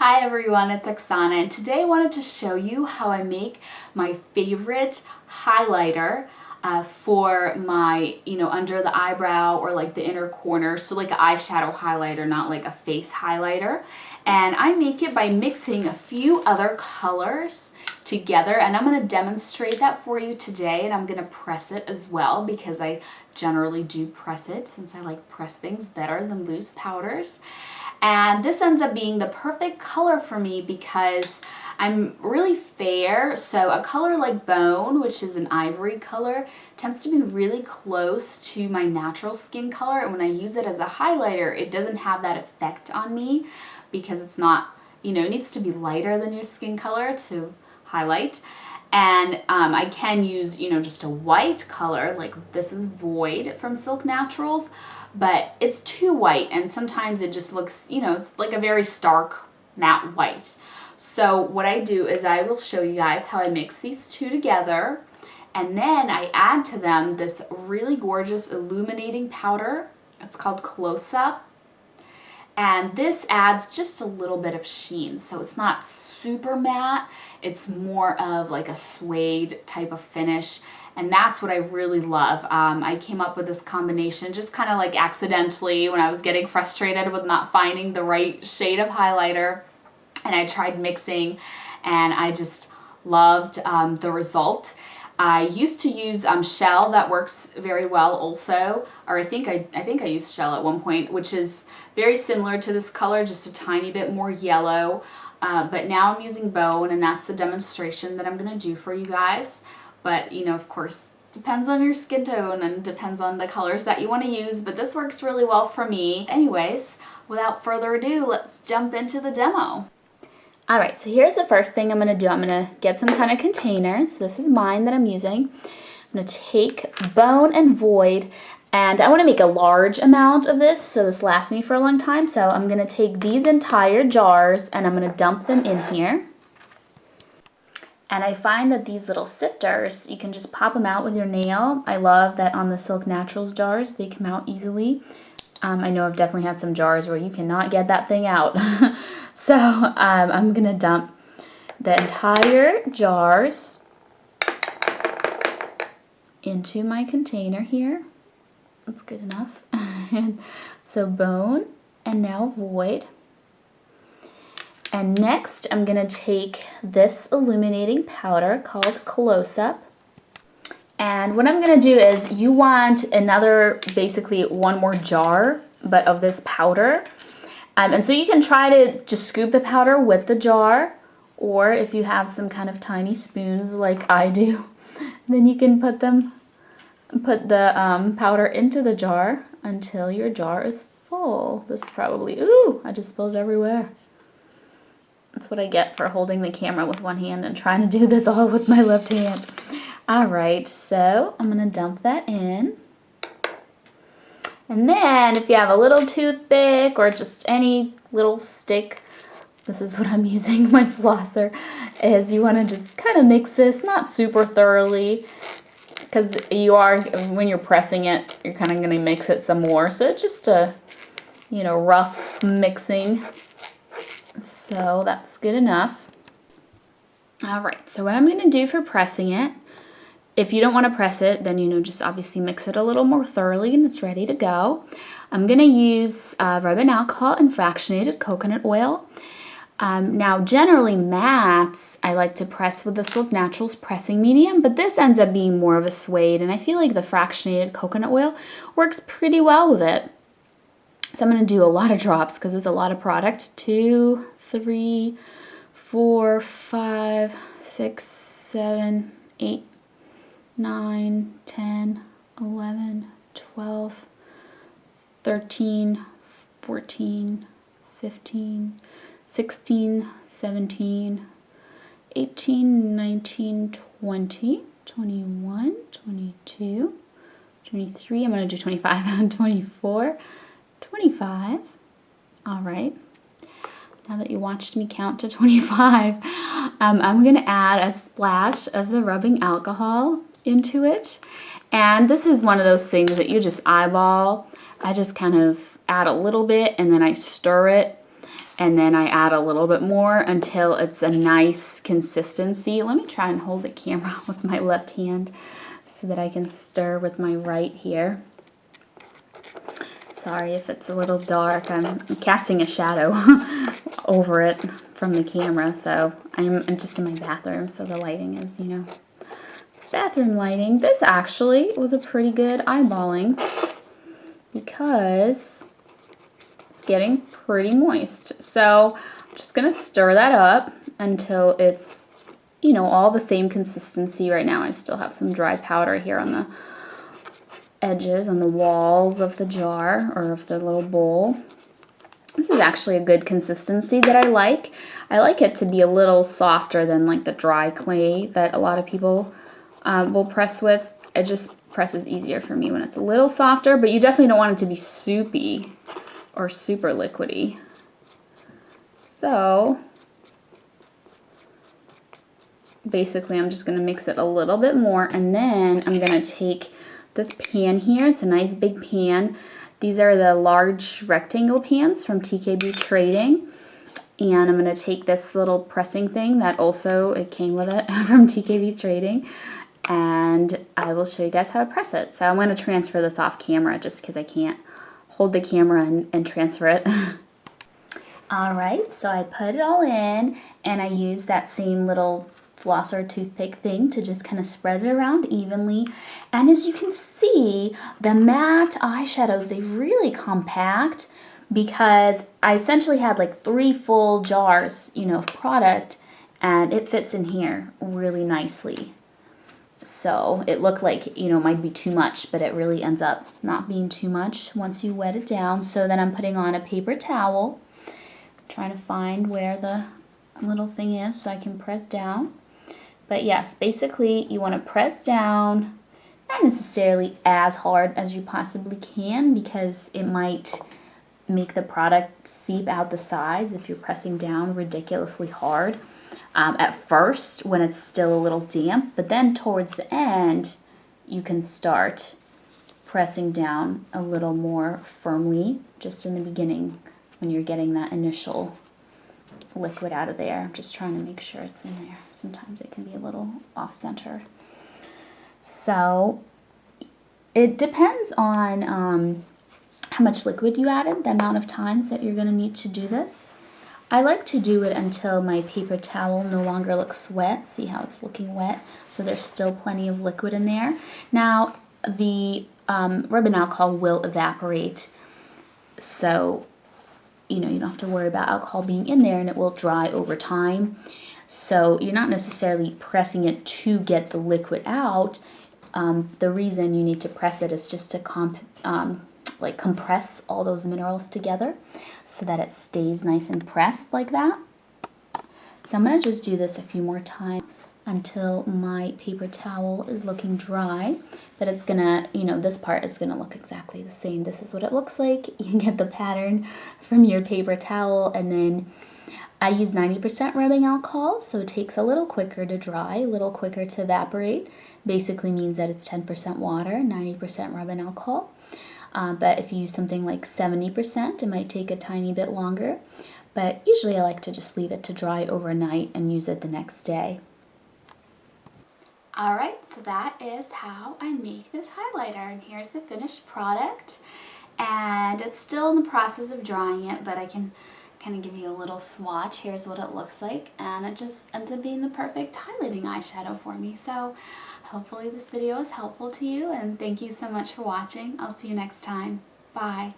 Hi everyone, it's Oksana, and today I wanted to show you how I make my favorite highlighter for my, under the eyebrow or like the inner corner. So like an eyeshadow highlighter, not like a face highlighter. And I make it by mixing a few other colors together, and I'm going to demonstrate that for you today, and I'm going to press it as well because I generally do press it since I like press things better than loose powders. And this ends up being the perfect color for me because I'm really fair, so a color like bone, which is an ivory color, tends to be really close to my natural skin color, and when I use it as a highlighter, it doesn't have that effect on me because it's not, it needs to be lighter than your skin color to highlight. And I can use, just a white color, like this is Void from Silk Naturals, but it's too white and sometimes it just looks, it's like a very stark matte white. So what I do is I will show you guys how I mix these two together, and then I add to them this really gorgeous illuminating powder. It's called Close Up. And this adds just a little bit of sheen, so it's not super matte, it's more of like a suede type of finish, and that's what I really love. I came up with this combination just kind of like accidentally when I was getting frustrated with not finding the right shade of highlighter, and I tried mixing, and I just loved the result. I used to use Shell. That works very well also, or I think I used Shell at one point, which is very similar to this color, just a tiny bit more yellow. But now I'm using Bone, and that's the demonstration that I'm going to do for you guys. But, of course, depends on your skin tone and depends on the colors that you want to use, but this works really well for me. Anyways, without further ado, let's jump into the demo. Alright, so here's the first thing I'm going to do. I'm going to get some kind of container. So this is mine that I'm using. I'm going to take Bone and Void, and I want to make a large amount of this so this lasts me for a long time. So I'm going to take these entire jars and I'm going to dump them in here. And I find that these little sifters, you can just pop them out with your nail. I love that on the Silk Naturals jars, they come out easily. I know I've definitely had some jars where you cannot get that thing out. So I'm going to dump the entire jars into my container here. That's good enough. So Bone and now Void. And next I'm going to take this illuminating powder called Close Up. And what I'm going to do is you want another, basically one more jar, but of this powder. And so you can try to just scoop the powder with the jar, or if you have some kind of tiny spoons like I do, then you can put the powder into the jar until your jar is full. This is probably, ooh, I just spilled everywhere. That's what I get for holding the camera with one hand and trying to do this all with my left hand. Alright, so I'm going to dump that in. And then if you have a little toothpick or just any little stick, this is what I'm using, my flosser, is you want to just kind of mix this, not super thoroughly, because when you're pressing it, you're kind of going to mix it some more. So it's just a, rough mixing. So that's good enough. Alright, so what I'm going to do for pressing it, if you don't want to press it, then, just obviously mix it a little more thoroughly and it's ready to go. I'm going to use rubbing alcohol and fractionated coconut oil. Now, generally mattes, I like to press with the Silk Naturals pressing medium, but this ends up being more of a suede, and I feel like the fractionated coconut oil works pretty well with it. So I'm going to do a lot of drops because it's a lot of product. 2, 3, 4, 5, 6, 7, 8, 9, 10, 11, 12, 13, 14, 15, 16, 17, 18, 19, 20, 21, 22, 23, I'm going to do 25 and 24, 25. All right. Now that you watched me count to 25, I'm going to add a splash of the rubbing alcohol into it. And this is one of those things that you just eyeball. I just kind of add a little bit and then I stir it. and then I add a little bit more until it's a nice consistency. Let me try and hold the camera with my left hand so that I can stir with my right here. Sorry if it's a little dark. I'm casting a shadow over it from the camera, so I'm just in my bathroom, so the lighting is, you know, bathroom lighting. This actually was a pretty good eyeballing because it's getting pretty moist. So I'm just gonna stir that up until it's, you know, all the same consistency. Right now I still have some dry powder here on the edges, on the walls of the jar or of the little bowl. This is actually a good consistency that I like. I like it to be a little softer than like the dry clay that a lot of people will press with. It just presses easier for me when it's a little softer, but you definitely don't want it to be soupy or super liquidy. So basically I'm just going to mix it a little bit more, and then I'm going to take this pan here. It's a nice big pan. These are the large rectangle pans from TKB Trading. And I'm going to take this little pressing thing that also, it came with it from TKB Trading. And I will show you guys how to press it. So I'm going to transfer this off camera just because I can't hold the camera and transfer it. Alright, so I put it all in, and I use that same little flosser toothpick thing to just kind of spread it around evenly. And as you can see, the matte eyeshadows, they really compact because I essentially had like 3 full jars, you know, of product, and it fits in here really nicely. So it looked like, you know, it might be too much, but it really ends up not being too much once you wet it down. So then I'm putting on a paper towel, trying to find where the little thing is so I can press down. But yes, basically you want to press down, not necessarily as hard as you possibly can because it might make the product seep out the sides if you're pressing down ridiculously hard at first when it's still a little damp, but then towards the end you can start pressing down a little more firmly just in the beginning when you're getting that initial liquid out of there. I'm just trying to make sure it's in there. Sometimes it can be a little off-center. So it depends on how much liquid you added, the amount of times that you're going to need to do this. I like to do it until my paper towel no longer looks wet. See how it's looking wet? So there's still plenty of liquid in there. Now the rubbing alcohol will evaporate, so you know, you don't have to worry about alcohol being in there, and it will dry over time. So you're not necessarily pressing it to get the liquid out. The reason you need to press it is just to compress all those minerals together so that it stays nice and pressed like that. So I'm going to just do this a few more times until my paper towel is looking dry, but it's gonna, you know, this part is gonna look exactly the same. This is what it looks like. You can get the pattern from your paper towel, and then I use 90% rubbing alcohol, so it takes a little quicker to dry, a little quicker to evaporate. Basically means that it's 10% water, 90% rubbing alcohol. But if you use something like 70%, it might take a tiny bit longer. But usually I like to just leave it to dry overnight and use it the next day. Alright, so that is how I make this highlighter, and here's the finished product. And it's still in the process of drying it, but I can kind of give you a little swatch. Here's what it looks like, and it just ends up being the perfect highlighting eyeshadow for me. So hopefully this video is helpful to you, and thank you so much for watching. I'll see you next time. Bye.